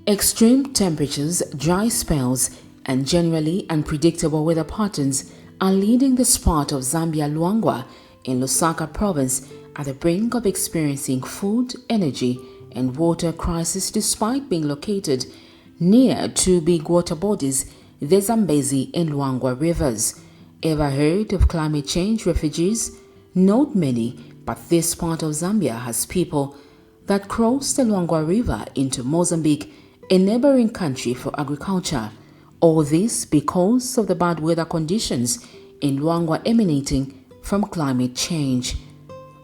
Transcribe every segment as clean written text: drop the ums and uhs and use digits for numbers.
Extreme temperatures, dry spells, and generally unpredictable weather patterns are leading this part of Zambia, Luangwa, in Lusaka Province, at the brink of experiencing food, energy, and water crisis despite being located near two big water bodies, the Zambezi and Luangwa rivers. Ever heard of climate change refugees? Not many, but this part of Zambia has people that cross the Luangwa River into Mozambique, a neighboring country, for agriculture. All this because of the bad weather conditions in Luangwa emanating from climate change.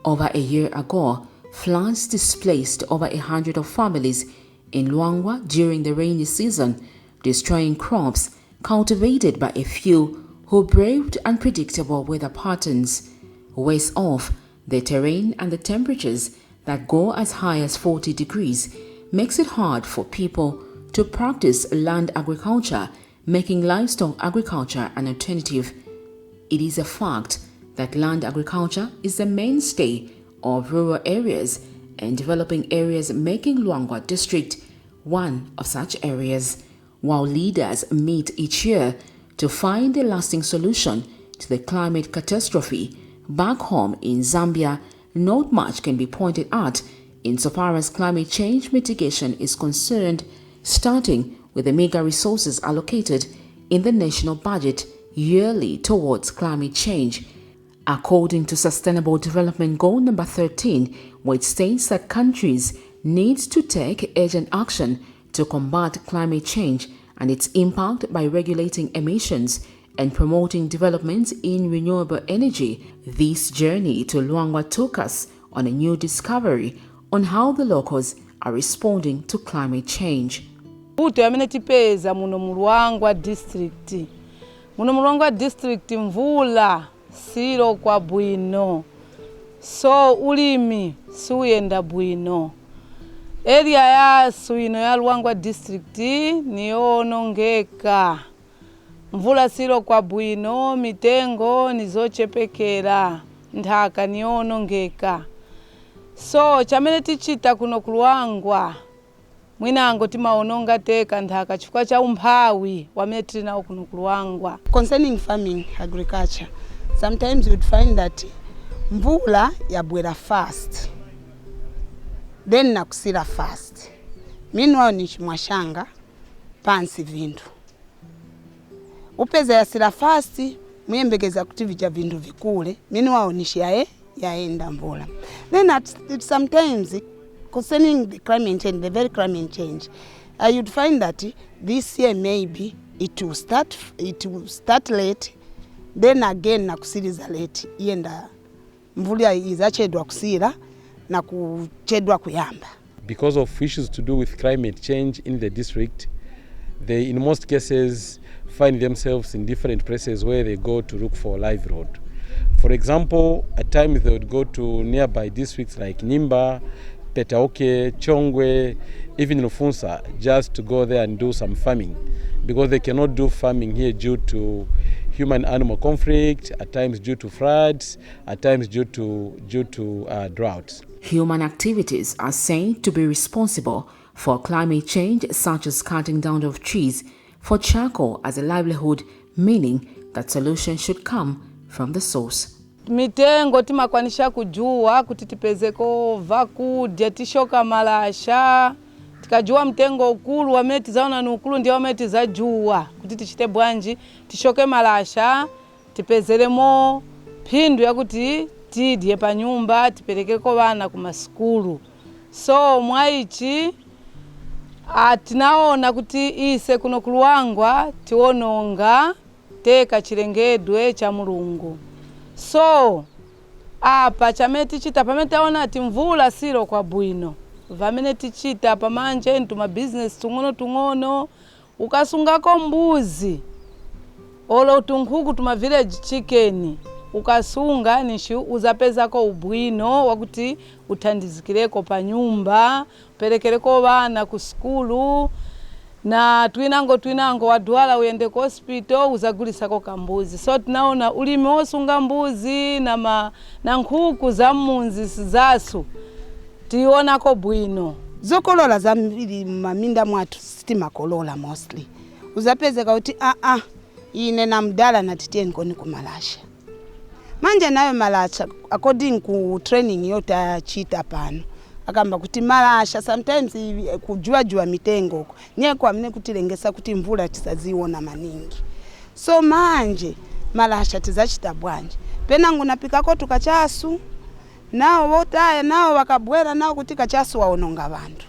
Over a year ago, floods displaced over 100 of families in Luangwa during the rainy season, destroying crops cultivated by a few who braved unpredictable weather patterns. Worse off, the terrain and the temperatures that go as high as 40 degrees makes it hard for people to practice land agriculture, making livestock agriculture an alternative. It is a fact that land agriculture is the mainstay of rural areas and developing areas, making Luangwa District one of such areas. While leaders meet each year to find a lasting solution to the climate catastrophe, back home in Zambia, not much can be pointed at insofar as climate change mitigation is concerned, starting with the meager resources allocated in the national budget yearly towards climate change. According to Sustainable Development Goal number 13, which states that countries need to take urgent action to combat climate change and its impact by regulating emissions and promoting developments in renewable energy. This journey to Luangwa took us on a new discovery on how the locals are responding to climate change. Buto yamenetipeza muno mu Luangwa District. Muno mu Luangwa District mvula siro kwa bwino. So ulimi suyenda bwino. Area ya suino ya Luangwa District niyonongeka. Mvula siro kwa bwino, mitengo nizochepekera, nthaka niyonongeka. So chamene tichita kuno ku Luangwa, mwinango timaononga teka nthaka chifukwa cha umphawi wamene tili nawo kuno ku Luangwa. Concerning farming agriculture, sometimes you'd find that mvula yabwera fast, then nakusira fast. Meanwhile ni chimwashanga pansi vindu. Upeza yasira fast, muyembegeza kuti vija vindu vikule, meanwhile ni yaenda mvula. Then sometimes concerning the climate change, the very climate change, you'd find that this year maybe it will start late, then again nakusiriza late, yenda mvula izachedwa kusira na kuchedwa kuyamba. Because of issues to do with climate change in the district, they in most cases find themselves in different places where they go to look for a livelihood. For example, at times they would go to nearby districts like Nimba, Petaoke, Chongwe, even Lufunsa, just to go there and do some farming, because they cannot do farming here due to human-animal conflict, at times due to floods, at times due to droughts. Human activities are said to be responsible for climate change, such as cutting down of trees for charcoal as a livelihood, meaning that solutions should come from the source. Mitengo timakwanisha kujua kuti tipezeko vakudya tishoka malasha, tikajua mtengo ukulu wamene tizaona ni ukulu ndio wamene tizajua kuti tichite bwanji tishoke malasha, tipezeremo phindu yakuti tidye pa nyumba, tiperekeko vana ku maskulu. So mwaichi tinaona kuti ise kuno ku Luangwa tiononga teka chilengedwe cha Mulungu. So apa chamene tichita pamene taona ati mvula siro kwa bwino, vamene tichita pamanje ntuma business tung'ono ukasungako mbuzi olo tunkuku tuma village chicken ukasunga nishi uzapezako ubwino wakuti uthandizikireko pa nyumba, perekereko vana ku skulu, na twinango wadwala uyende ku hospital uzagulisako kambuzi. So tunaona ulimi wosunga mbuzi na nkhuku za munzi zasu tionako bwino zokolola zambiri maminda mwatu sitimakolola mostly. Uzapezeka kuti ine na mdala natitiye nkoni kumalasha. Manje nayo malasha according ku training yota chita pano. Akamba kuti malasha sometimes kujua mitengo nye kwa mne kutilengesa kuti mvula tisaziona maningi. So manje malasha tizachita bwanje. Penangu napikako tukachasu nao wotaya nao wakabwera nao kuti kachasu waononga bantu.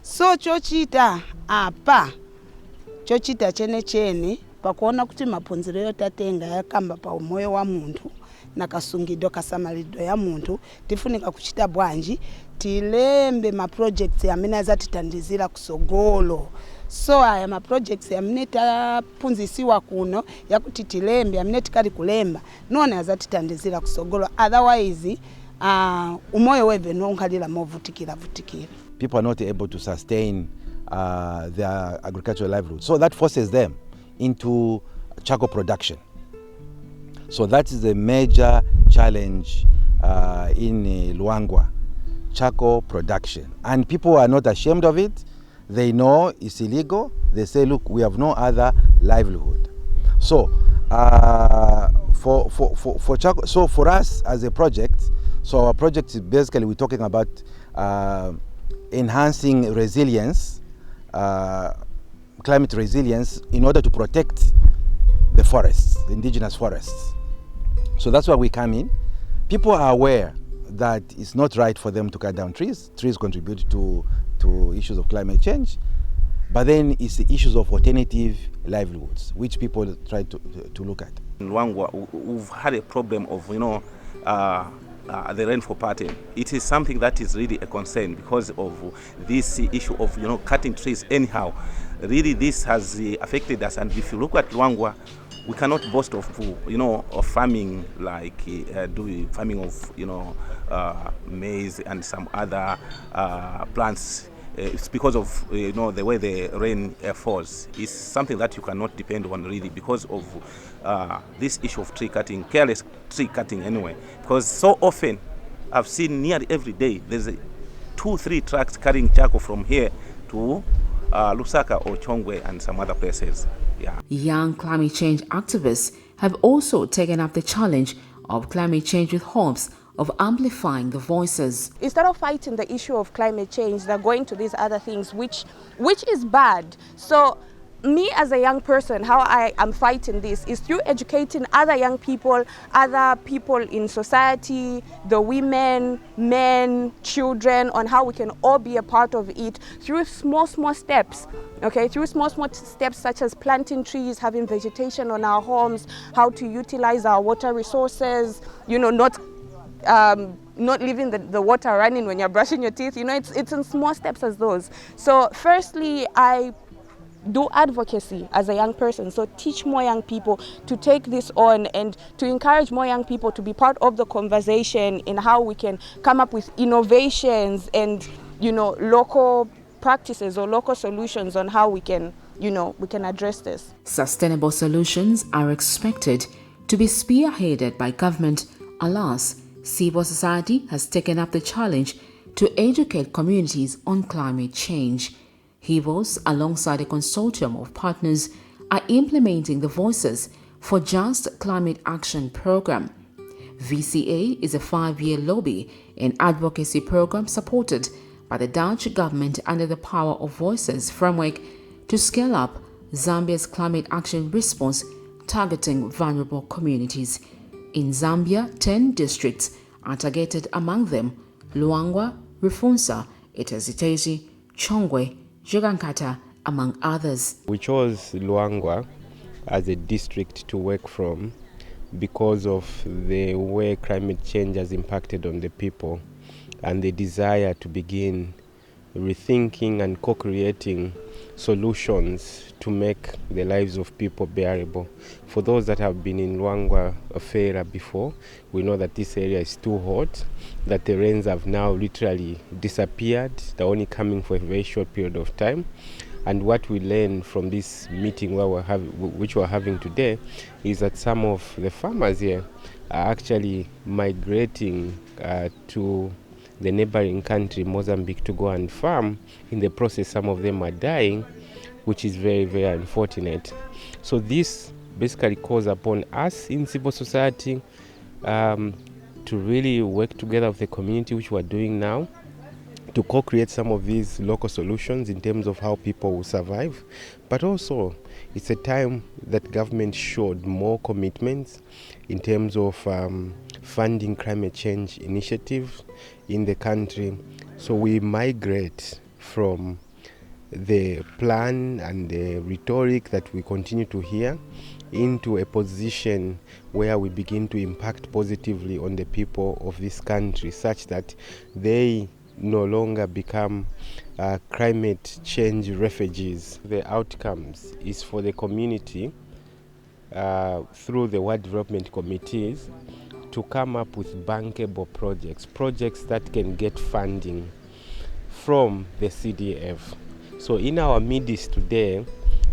So chochita apa chochita chene pakuona kuti mapunziro yotatenga yakamba pa umoyo wa muntu na kasungido kasamalido ya muntu tifunika kuchita bwanji tilembe ma projects amene azatitandizira kusogolo. So aya ma projects amene tapunzisiwa kuno yakuti tilembe amene tikali kulemba none azatitandizira kusogolo, otherwise umoyo weve nonkalira movutikira. People are not able to sustain their agricultural livelihood, so that forces them into charcoal production. So that is a major challenge in Luangwa, charcoal production. And people are not ashamed of it. They know it's illegal. They say, look, we have no other livelihood. So for charcoal, so for us as a project, so our project is basically we're talking about enhancing resilience, climate resilience, in order to protect the forests, the indigenous forests. So that's why we come in. People are aware that it's not right for them to cut down trees. Trees contribute to issues of climate change. But then it's the issues of alternative livelihoods, which people try to look at. In Luangwa, we've had a problem of, the rainfall pattern. It is something that is really a concern because of this issue of, cutting trees anyhow. Really, this has affected us. And if you look at Luangwa, we cannot boast of, of farming like farming of, maize and some other plants. It's because of the way the rain falls. It's something that you cannot depend on really because of this issue of tree cutting, careless tree cutting anyway. Because so often I've seen nearly every day there's 2-3 trucks carrying charcoal from here to Lusaka or Chongwe and some other places. Yeah. Young climate change activists have also taken up the challenge of climate change with hopes of amplifying the voices. Instead of fighting the issue of climate change, they're going to these other things, which is bad. So me as a young person, how I am fighting this is through educating other young people, other people in society, the women, men, children, on how we can all be a part of it through small steps. Okay, through small steps such as planting trees, having vegetation on our homes, how to utilize our water resources, not leaving the water running when you're brushing your teeth. It's in small steps as those. So firstly, I do advocacy as a young person, so teach more young people to take this on and to encourage more young people to be part of the conversation in how we can come up with innovations and local practices or local solutions on how we can address this. Sustainable solutions are expected to be spearheaded by government. Alas, civil society has taken up the challenge to educate communities on climate change. Hivos, alongside a consortium of partners, are implementing the Voices for Just Climate Action program. VCA is a 5-year lobby and advocacy program supported by the Dutch government under the Power of Voices framework to scale up Zambia's climate action response targeting vulnerable communities. In Zambia, 10 districts are targeted, among them Luangwa, Rufunsa, Itazitezi, Chongwe, Jogankata, among others. We chose Luangwa as a district to work from because of the way climate change has impacted on the people and the desire to begin rethinking and co-creating solutions to make the lives of people bearable. For those that have been in Luangwa Affair before, we know that this area is too hot, that the rains have now literally disappeared. They're only coming for a very short period of time. And what we learned from this meeting which we're having today is that some of the farmers here are actually migrating to the neighboring country Mozambique to go and farm. In the process, some of them are dying, which is very, very unfortunate. So this basically calls upon us in civil society to really work together with the community, which we're doing now, to co-create some of these local solutions in terms of how people will survive. But also, it's a time that government showed more commitments in terms of funding climate change initiatives in the country. So we migrate from the plan and the rhetoric that we continue to hear into a position where we begin to impact positively on the people of this country, such that they no longer become climate change refugees. The outcomes is for the community through the World Development Committees to come up with bankable projects that can get funding from the CDF. So in our midst today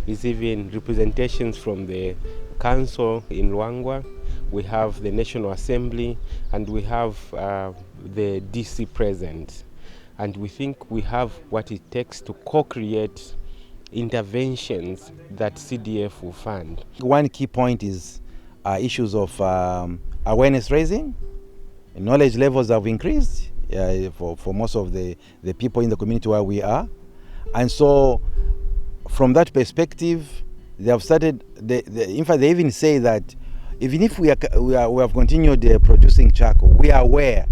is even representations from the council in Luangwa, we have the National Assembly, and we have the DC present. And we think we have what it takes to co-create interventions that CDF will fund. One key point is issues of awareness raising. Knowledge levels have increased for most of the people in the community where we are. And so from that perspective, they have started, in fact, they even say that even if we have continued producing charcoal, we are aware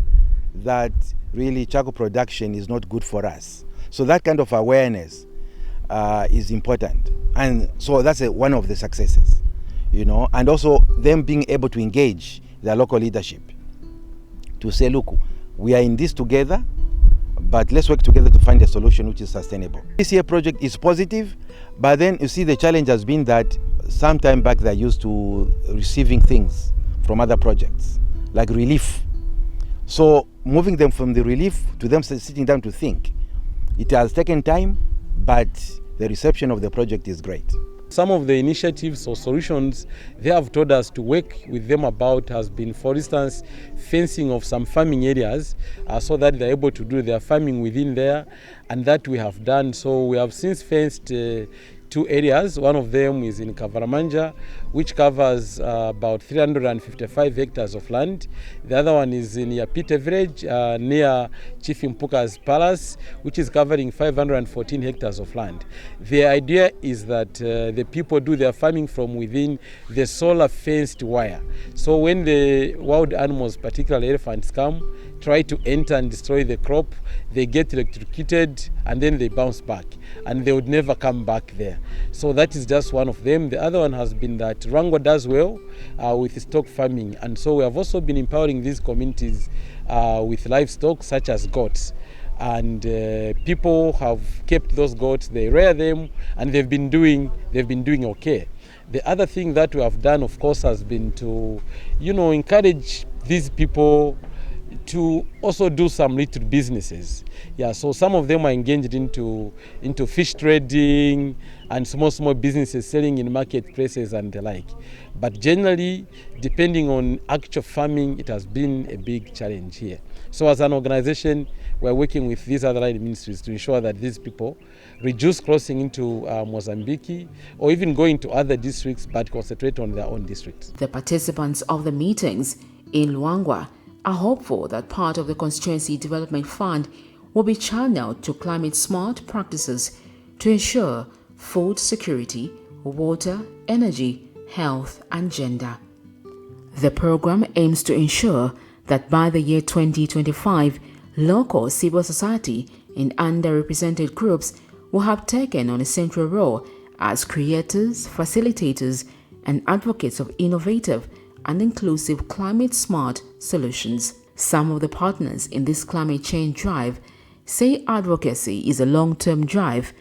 that really charcoal production is not good for us. So that kind of awareness is important. And so that's one of the successes, you know, and also them being able to engage their local leadership to say, look, we are in this together, but let's work together to find a solution which is sustainable. This year project is positive, but then you see the challenge has been that some time back they're used to receiving things from other projects, like relief. So moving them from the relief to them sitting down to think, it has taken time, but the reception of the project is great. Some of the initiatives or solutions they have told us to work with them about has been, for instance, fencing of some farming areas so that they're able to do their farming within there, and that we have done. So we have since fenced 2 areas. One of them is in Kavaramanja, which covers about 355 hectares of land. The other one is in Yapite village near Chief Mpuka's palace, which is covering 514 hectares of land. The idea is that the people do their farming from within the solar fenced wire. So when the wild animals, particularly elephants, come, try to enter and destroy the crop, they get electrocuted and then they bounce back, and they would never come back there. So that is just one of them. The other one has been that Luangwa does well with stock farming, and so we have also been empowering these communities with livestock such as goats. And people have kept those goats, they rear them, and they've been doing okay. The other thing that we have done, of course, has been to, encourage these people to also do some little businesses. Yeah, so some of them are engaged into fish trading and small businesses selling in marketplaces and the like. But generally, depending on actual farming, it has been a big challenge here. So as an organization, we're working with these other line ministries to ensure that these people reduce crossing into Mozambique or even go into other districts but concentrate on their own districts. The participants of the meetings in Luangwa are hopeful that part of the Constituency Development Fund will be channeled to climate-smart practices to ensure food security, water, energy, health and gender. The program aims to ensure that by the year 2025, local civil society and underrepresented groups will have taken on a central role as creators, facilitators and advocates of innovative and inclusive climate-smart solutions. Some of the partners in this climate change drive say advocacy is a long-term drive,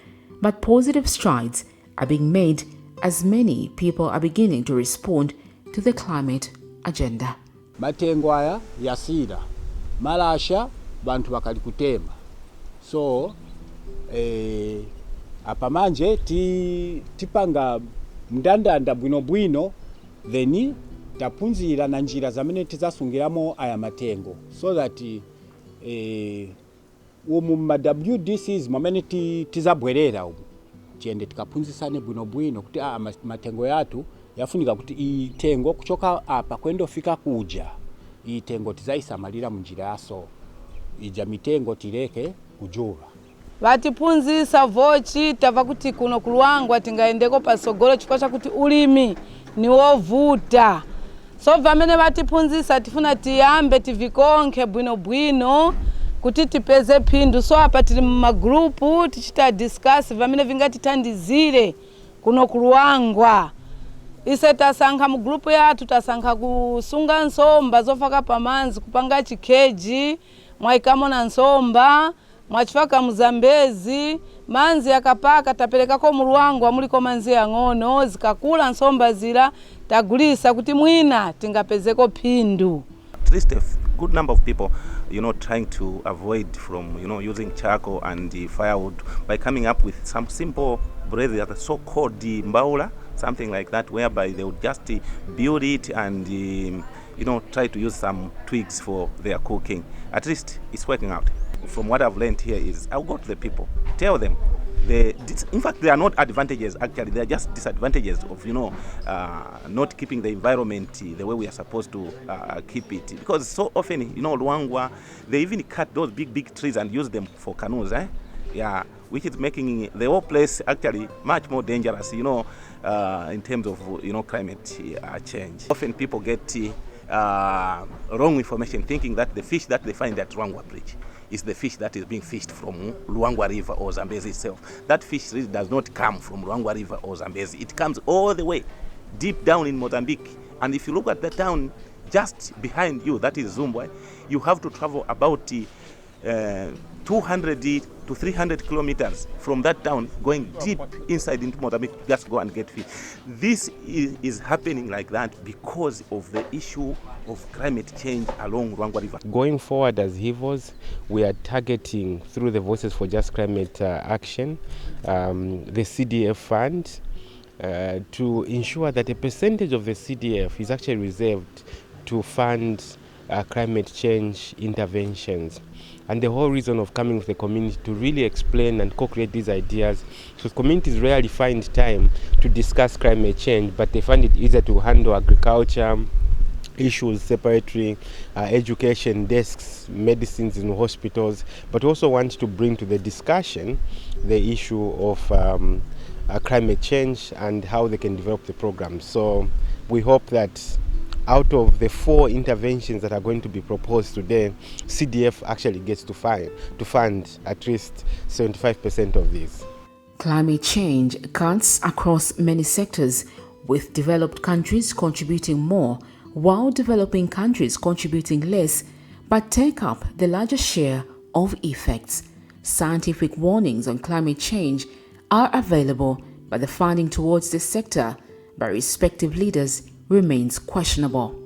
but positive strides are being made as many people are beginning to respond to the climate agenda. Matengo aya yasira malasha bantu bakali kutemba, so apamanje tipanga mndandanda bwino then tapunzira na njira zamene tizasungiramo aya matengo so that umu ma WDCs mwamene tizabwerera umu tiende tikaphunzitsane bwinobwino kuti matengo yathu yafunika kuti itengo kuchoka apa kwendofika kuja itengo tizayisamalira munjira yaso ija mitengo tileke kujuva. Vatiphunzitsa vochi tava kuti kuno ku Luangwa tingaendeko pasogolo chifukwa chakuti ulimi ni wovuta. So vamene vatiphunzitsa tifuna tiyambe tivikonke bwinobwino kuti tipeze phindu. So apa tili mumagrupu tichita discuss vamene vingatithandizire kuno ku Luangwa. Ise tasankha mu grupu yathu tasankha kusunga nsomba zofaka pamanzi kupanga chikeji mwaikamo na nsomba mwachifaka muzambezi manzi yakapaka taperekako mu Luangwa muliko manzi yang'ono zikakula nsomba zila tagulisa kuti mwina tingapezeko phindu. At least a good number of people, trying to avoid from, using charcoal and firewood by coming up with some simple bread that are so-called mbaula, something like that, whereby they would just build it and try to use some twigs for their cooking. At least it's working out. From what I've learned here is I'll go to the people, tell them. In fact, they are not advantages, actually. They are just disadvantages of, not keeping the environment the way we are supposed to keep it. Because so often, Luangwa, they even cut those big trees and use them for canoes, Yeah, which is making the whole place actually much more dangerous, in terms of, climate change. Often people get wrong information, thinking that the fish that they find at Luangwa Bridge is the fish that is being fished from Luangwa River or Zambezi itself. That fish really does not come from Luangwa River or Zambezi. It comes all the way deep down in Mozambique. And if you look at the town just behind you, that is Zumbwa, you have to travel about 200 to 300 kilometers from that town, going deep inside into Mozambique, just go and get fish. This is happening like that because of the issue of climate change along Luangwa River. Going forward as Hivos, we are targeting through the Voices for Just Climate Action, the CDF fund, to ensure that a percentage of the CDF is actually reserved to fund climate change interventions. And the whole reason of coming with the community to really explain and co-create these ideas, because communities rarely find time to discuss climate change, but they find it easier to handle agriculture issues separately, education desks, medicines in hospitals, but also want to bring to the discussion the issue of climate change and how they can develop the program. So we hope that out of the 4 interventions that are going to be proposed today, CDF actually gets to fund at least 75% of these. Climate change cuts across many sectors, with developed countries contributing more, while developing countries contributing less, but take up the largest share of effects. Scientific warnings on climate change are available, but the funding towards this sector by respective leaders remains questionable.